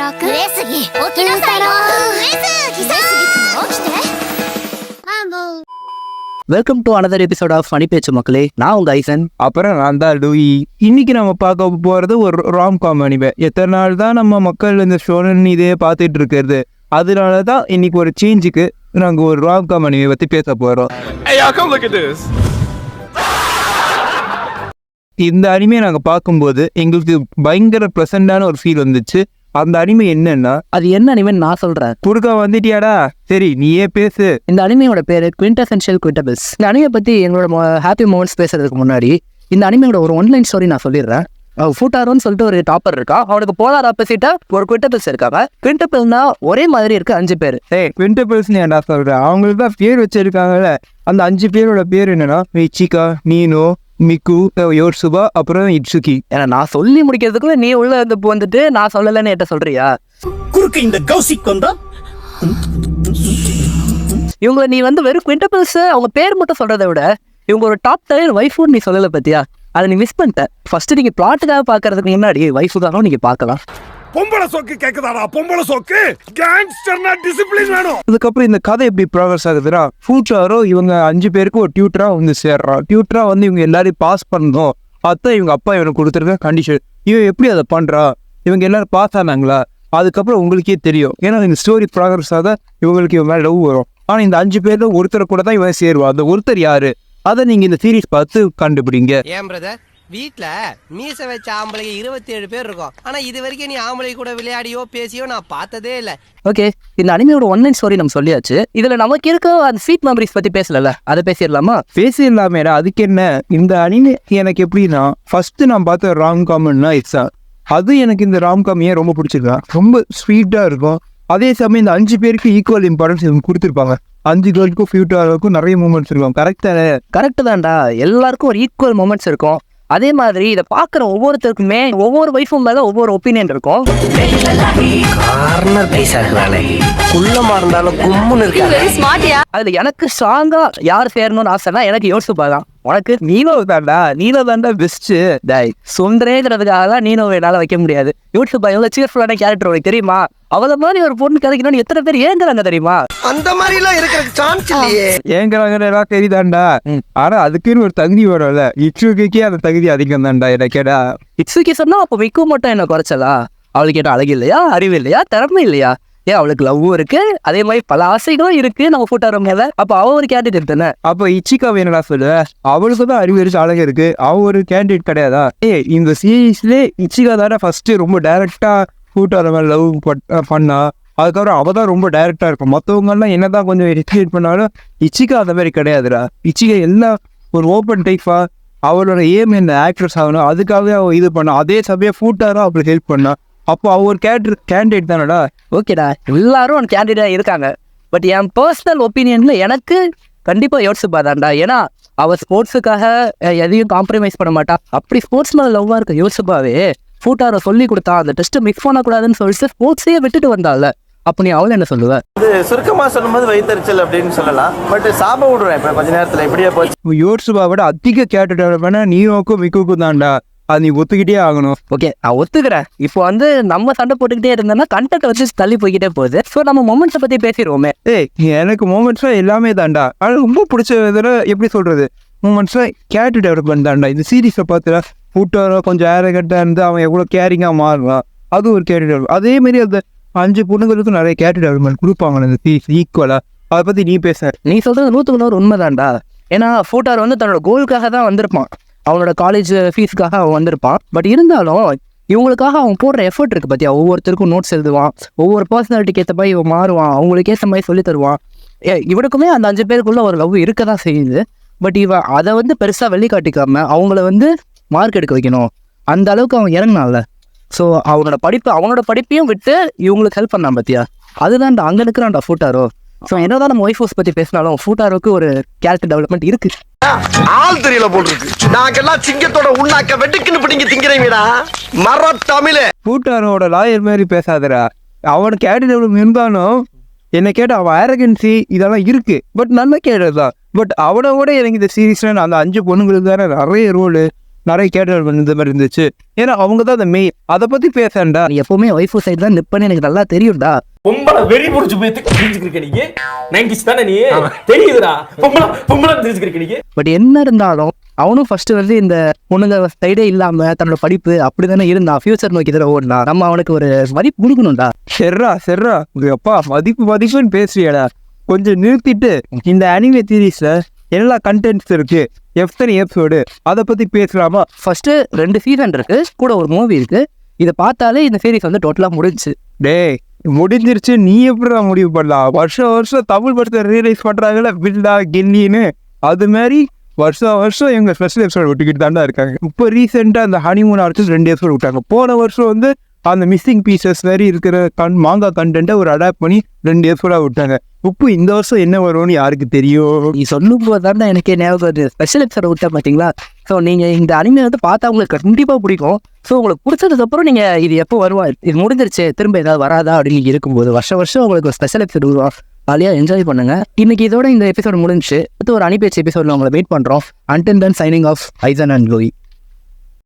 楽上杉起きなさいよ上杉さん起きてவெல்கம் to another episode of funny பேச்சு மக்களே. நான் உங்க ஐசன். அப்புறம் நான் தான் லூயி. இன்னைக்கு நம்ம பார்க்க போறது ஒரு ராம் காம் அனிமே. எத்தனை நாள் தான் நம்ம மக்கள் இந்த ஷோனன் இதே பார்த்துட்டு இருக்கிறது. அதனால தான் இன்னைக்கு ஒரு சேஞ்சுக்கு நாங்கள் ஒரு ராம் காம் அனிமே பற்றி பேச போகிறோம். இந்த அனிமே நாங்கள் பார்க்கும்போது எங்களுக்கு பயங்கர ப்ளசண்டான ஒரு ஃபீல் வந்துச்சு. அந்த அனிமே என்னன்னா, அது என்ன அனிமேன்னு நான் சொல்றேன். குறுக்க வந்துட்டியாடா, சரி நீயே பேசு. இந்த அனிமையோட பேரு குவிண்டசென்ஷியல் குவிண்டபிள்ஸ். இந்த அனிமே பத்தி எங்களோட ஹாப்பி மூமெண்ட்ஸ் பேசுறதுக்கு முன்னாடி இந்த அனிமையோட ஒரு ஒன்லைன் ஸ்டோரி நான் சொல்லிடுறேன். ஃபூட்டாரோன்னு சொல்லிட்டு ஒரு டாப்பர் இருக்கா. அவனுக்கு போலார் ஆப்போசிட்டா ஒரு குவிண்டபிள்ஸ் இருக்காங்க. குவிண்டபிள்னா ஒரே மாதிரி இருக்கு 5 பேர். குவிண்டபிள்ஸ்னு ஏன்டா சொல்றேன்? அவங்களுக்கு தான் பேர் வச்சிருக்காங்கல்ல. அந்த 5 பேரோட பேர் என்னன்னா மிச்சிகா, நீனோ, மிக்கு, யோர்சுபா, அப்புறம் இட்சுகி. ஏன்னா நான் சொல்லி முடிக்கிறதுக்குள்ள நீ உள்ள வந்துட்டு நான் சொல்லலன்னு என்கிட்ட சொல்றியா? குறுக்கு இந்த கௌசிக் வந்தா இவங்க நீ வெறும் குவிண்டபிள்ஸ் அவங்க பேர் மட்டும் சொல்றதை விட இவங்க ஒரு டாப் டயர் வைஃபுன்னு நீ சொல்லல பத்தியா? அதை நீ மிஸ் பண்ணிட்ட. ஃபர்ஸ்ட் நீங்க பிளாட்டுக்காக பாக்குறதுக்கு முன்னாடி வைஃபு தானோ நீங்க பார்க்கலாம். பொம்பளை சோக்கு கேக்குதாடா? பொம்பளை சோக்கு கேங்ஸ்டர்னா டிசிப்ளின் வேணும். அதுக்கப்புறம் இந்த கதை எப்படி ப்ராக்ரஸ் ஆகுதுன்னா, ஃபூட்டாரோ இவங்க 5 பேருக்கு ஒரு டியூட்டரா வந்து சேர்றான். டியூட்டரா வந்து இவங்க எல்லாரையும் பாஸ் பண்ணணும். அதான் இவங்க அப்பா இவனுக்கு கொடுத்துருக்க கண்டிஷன். இவன் எப்படி அதை பண்றா? இவங்க எல்லாரும் பாஸ் ஆனாங்களா? அதுக்கப்புறம் உங்களுக்கே தெரியும். ஏன்னா இந்த ஸ்டோரி ப்ராக்ரஸ் ஆக இவங்களுக்கு இவன் மேலே லவ் வரும். ஆனால் இந்த 5 பேர்ல ஒருத்தரை கூட தான் இவன் சேருவான். அந்த ஒருத்தர் யாரு? அதை நீங்க இந்த சீரீஸ் பார்த்து கண்டுபிடிங்க. ஏன் பிரதர், வீட்ல மீச வச்ச ஆம்பளைங்க 27 பேர் இருக்கும். ஆனா இது வரைக்கும் நீ ஆம்பளை கூட விளையாடியோ பேசியோ நான் பார்த்ததே இல்ல. ஓகே, இந்த அனிமையோட ஒன்லைன் ஸ்டோரி நம்ம சொல்லியாச்சு. இதுல நமக்கு இருக்க அந்த ஸ்வீட் மெமரிஸ் பத்தி பேசல, அதை பேசிடலாமா? பேசிடலாமேடா. அதுக்கு என்ன, இந்த அனிமே எனக்கு எப்படின்னா, ஃபர்ஸ்ட் நான் பார்த்த ராம் காம்னா இட்ஸா. அது எனக்கு இந்த ராம் காம் ஏன் ரொம்ப பிடிச்சிருக்கா, ரொம்ப ஸ்வீட்டா இருக்கும். அதே சமயம் இந்த 5 பேருக்கு ஈக்குவல் இம்பார்ட்டன்ஸ் இவங்க கொடுத்துருப்பாங்க. 5 கேர்ளுக்கும் ஃபியூட்டருக்கும் நிறைய மூமெண்ட்ஸ் இருக்கும். கரெக்ட் தான்டா. எல்லாருக்கும் ஒரு ஈக்குவல் மூமெண்ட்ஸ் இருக்கும். அதே மாதிரி இதை பாக்குற ஒவ்வொருத்தருக்குமே ஒவ்வொரு வைஃபும் மேல ஒவ்வொரு ஒப்பீனியன் இருக்கும். கார்னர் பைசா இருக்கிறானே, குள்ளமா இருந்தாலும் கும்முன்னு இருக்காங்க. அதுல எனக்கு ஸ்ட்ராங்கா யார் சேரணும்னு ஆசைன்னா எனக்கு யோசிப்பா தான். உனக்கு நீனோ தாண்டா பெஸ்ட். சொந்தரேங்கிறதுக்காக தான் நீனோ என்னால வைக்க முடியாது. யூடியூப் எவ்வளவு சீர்ஃபுல்லான கேரக்டர் உனக்கு தெரியுமா? அவள மாதிரி ஒரு பொண்ணு கிடைக்கணும்னு எத்தனை பேர் ஏங்குறாங்க தெரியுமா? அந்த மாதிரி எல்லாம் இருக்கிற சான்ஸ் இல்லையே. ஏங்குறாங்க தெரியுதாண்டா. ஆனா அதுக்குன்னு ஒரு தகுதி வரும்ல. இட்சுகிக்கே அந்த தகுதி அதிகம் தான்டா. என்ன கேட்டா இட்சுகி சொன்னா அப்ப மிக்கு மட்டும் என்ன குறைச்சலா? அவளுக்கு கேட்ட அழகு இல்லையா, அறிவு இல்லையா, திறமை இல்லையா? ஏன் அவளுக்கு லவ்வும் இருக்கு, அதே மாதிரி பல ஆசைகளும் இருக்கு நம்ம ஃபூட்டாரோ மேல. அப்ப அவ ஒரு கேண்டிடேட் தானே. அப்ப இச்சிகாவை என்னடா சொல்லு? அவளுக்கு தான் அறிவு இருக்கு, அழகு இருக்கு. அவ ஒரு கேண்டிடேட் கிடையாதா? இந்த சீரீஸ்ல இச்சிகா தானே ஃபர்ஸ்ட் ரொம்ப டைரக்டா ஃபூட்டாரோ மேல லவ் பண்ணா. அதுக்கப்புறம் அவ தான் ரொம்ப டைரக்டா இருக்கும். மற்றவங்க எல்லாம் என்னதான் கொஞ்சம் எக்ஸ்பிளைன் பண்ணாலும் இச்சிகா அந்த மாதிரி கிடையாதுடா. இச்சிகா எல்லாம் ஒரு ஓப்பன் டைப்பா. அவளோட ஏம் என்ன, ஆக்ட்ரஸ் ஆகணும், அதுக்காகவே அவ இது பண்ணா. அதே சமயம் ஃபூட்டாரோ அவளுக்கு ஹெல்ப் பண்ணா. அப்போ அவ ஒரு கேண்டிடேட் தானடா. ஓகேடா, எல்லாரும் ஒரு கேண்டிடேட் இருக்காங்க. பட் என் பர்சனல் ஒப்பீனியன்ல எனக்கு கண்டிப்பா யோசிப்பா தான்டா. ஏன்னா அவ ஸ்போர்ட்ஸுக்காக எதையும் காம்ப்ரமைஸ் பண்ண மாட்டா. அப்படி ஸ்போர்ட்ஸ் மேல லவ்வா இருக்க யோசிப்பாவே ஃபூட்டாரோ சொல்லி கொடுத்தா அந்த டெஸ்ட் மிக்ஸ் பண்ணக்கூடாதுன்னு சொல்லிட்டு ஸ்போர்ட்ஸையே விட்டுட்டு வந்தால. அப்ப நீ அவளை என்ன சொல்லுவ? சுருக்கமா சொல்லும்போது வயிற்றுச்சல் அப்படின்னு சொல்லலாம். பட் சாப விடுறேன் இப்ப கொஞ்ச நேரத்துல இப்படியே போச்சு. யோர்சுபா விட அதிக கேரக்டர் டெவலப்மெண்ட் நீயோக்கும் மிக்குக்கும் தான்டா. அது நீ ஒத்துக்கிட்டே ஆகணும். ஓகே, நான் ஒத்துக்கிறேன். இப்போ நம்ம சண்டை போட்டுக்கிட்டே இருந்தோம்னா கண்டென்ட் தள்ளி போய்கிட்டே போகுது. ஸோ நம்ம மொமெண்ட்ஸை பத்தி பேசிடுவோமே. எனக்கு மொமெண்ட்ஸா எல்லாமே தான்டா. அது ரொம்ப பிடிச்ச இதில் எப்படி சொல்றது, மொமெண்ட்ஸா கேரக்டர் டெவலப்மெண்ட் தான்டா. இந்த சீரீஸை பார்த்துடா ஃபூட்டாரோ கொஞ்சம் ஏரகட்டா இருந்து அவன் எவ்வளோ கேரிங்கா மாறுறான். அது ஒரு கேரக்டர் டெவலப். அதே மாதிரி அந்த 5 பொண்ணுங்களுக்கும் நிறைய கேரக்டர் டெவலப்மெண்ட் கொடுப்பாங்க இந்த சீரீஸ் ஈக்குவலா. அதை பத்தி நீ பேச. நீ சொல்றது 100க்கு 100 உண்மைதான்டா. ஏன்னா ஃபூட்டாரோ தன்னோட கோலுக்காக தான் வந்திருப்பான். அவனோட காலேஜ் ஃபீஸுக்காக அவன் வந்திருப்பான். பட் இருந்தாலும் இவங்களுக்காக அவன் போடுற எஃபர்ட் இருக்கு பத்தியா. ஒவ்வொருத்தருக்கும் நோட்ஸ் எழுதுவான், ஒவ்வொரு பர்சனாலிட்டிக்கு ஏற்ற மாதிரி இவன் மாறுவான், அவங்களுக்கு ஏற்ற மாதிரி சொல்லி தருவான். இவனுக்குமே அந்த 5 பேருக்குள்ள ஒரு லவ் இருக்க தான் செய்யுது. பட் இவன் அதை பெருசா வெளிக்காட்டிக்காம அவங்கள மார்க் எடுக்க வைக்கணும், அந்த அளவுக்கு அவன் இறங்கினான்ல. ஸோ அவனோட படிப்பையும் விட்டு இவங்களுக்கு ஹெல்ப் பண்ணான் பத்தியா. அதுதான்டா அங்க இருக்கிறான்டா ஃபூட்டாரோ. ஸோ என்னதான் நம்ம ஒய்ஃப் ஹவுஸ் பத்தி பேசினாலும் ஃபூட்டாரோக்கு ஒரு கேரக்டர் டெவலப்மெண்ட் இருக்கு. ஆள் தெரியல போல் இருக்கு. நாங்கெல்லாம் சிங்கத்தோட உண்ணாக்க வெட்டுக்குன்னு பிடிங்க திங்கிறீங்கடா மர தமிழே. ஃபூட்டாரோட லாயர் மாதிரி பேசாதடா. அவனுக்கு கேரக்டர் டெவலப்மெண்ட் இருந்தாலும் என்ன கேட்ட அவன் அரகன்சி இதெல்லாம் இருக்கு. பட் நல்ல கேரக்டர் தான். பட் அவனோட எனக்கு இந்த சீரீஸ்ல அந்த 5 பொண்ணுங்களுக்கு தானே நிறைய ரோலு. நிறைய கேட்டல் இந்த மாதிரி இருந்துச்சு. ஏன்னா அவங்க தான் அந்த மெயின். அதை பத்தி பேசண்டா. நீ எப்பவுமே ஒய்ஃபு சைடு தான் நிப்பன்னு எனக்கு நல்லா தெரியும்டா. பொம்பளை வெறி புடிச்சு போய் தெரிஞ்சுக்கிருக்க நீங்க 90s தானே நீ தெரியுதுடா. பொம்பளை தெரிஞ்சுக்கிருக்க நீங்க. பட் என்ன இருந்தாலும் அவனும் ஃபர்ஸ்ட் வந்து இந்த பொண்ணுங்க சைடே இல்லாம தன்னோட படிப்பு அப்படிதானே இருந்தான். ஃபியூச்சர் நோக்கி தர ஓடலாம். நம்ம அவனுக்கு ஒரு மதிப்பு கொடுக்கணும்டா. செர்ரா அப்பா மதிப்புன்னு பேசுறியாடா. கொஞ்சம் நிறுத்திட்டு இந்த அனிமே சீரீஸ்ல எல்லா கண்டென்ட்ஸ் இருக்கு, எத்தனை எபிசோடு, அதை பத்தி பேசலாமா? ஃபர்ஸ்ட் 2 சீசன் இருக்கு, கூட ஒரு மூவி இருக்கு. இதை பார்த்தாலே இந்த சீரீஸ் வந்து டோட்டலா முடிஞ்சு. டேய் முடிஞ்சிருச்சு, நீ எப்படிடா முடிவு பண்ணலாம்? வருஷம் தமிழ் படத்தை ரியலைஸ் பண்றாங்கல்ல, பில்லா கில்லின்னு, அது மாதிரி வருஷம் எங்க ஸ்பெஷல் எபிசோட் விட்டுக்கிட்டு தாண்டா இருக்காங்க. இப்போ ரீசெண்டா அந்த ஹனிமூன் ஆர்டிஸ்ட் 2 எபிசோட் விட்டாங்க. போன வருஷம் வந்து அந்த மிஸ்ஸிங் பீசஸ் மாதிரி இருக்கிற மாங்கா கண்டென்ட்டை ஒரு அடாப்ட் பண்ணி 2 எபிசோடா விட்டாங்க. இப்போ இந்த வருஷம் என்ன வரும்னு யாருக்கு தெரியும்? நீ சொல்லும் போது தானே எனக்கே ஞாபகம் ஸ்பெஷல் எபிசோட விட்டா பார்த்தீங்களா. ஸோ நீங்கள் இந்த அனிமே வந்து பார்த்தா உங்களுக்கு கண்டிப்பாக பிடிக்கும். ஸோ உங்களுக்கு பிடிச்சதுக்கப்புறம் நீங்கள் இது எப்போ வருவா, இது முடிஞ்சிருச்சு, திரும்ப ஏதாவது வராதா அப்படின்னு இருக்கும்போது வருஷம் உங்களுக்கு ஒரு ஸ்பெஷல் எபிசோட் வருவா. ஜாலியாக என்ஜாய் பண்ணுங்க. இன்னைக்கு இதோட இந்த எபிசோட் முடிஞ்சு அடுத்து ஒரு அனிபேச்சு எபிசோடில் உங்களை வெயிட் பண்ணுறோம். அன்டில் தென் சைனிங் ஆஃப் ஐசன் அண்ட் லூயி.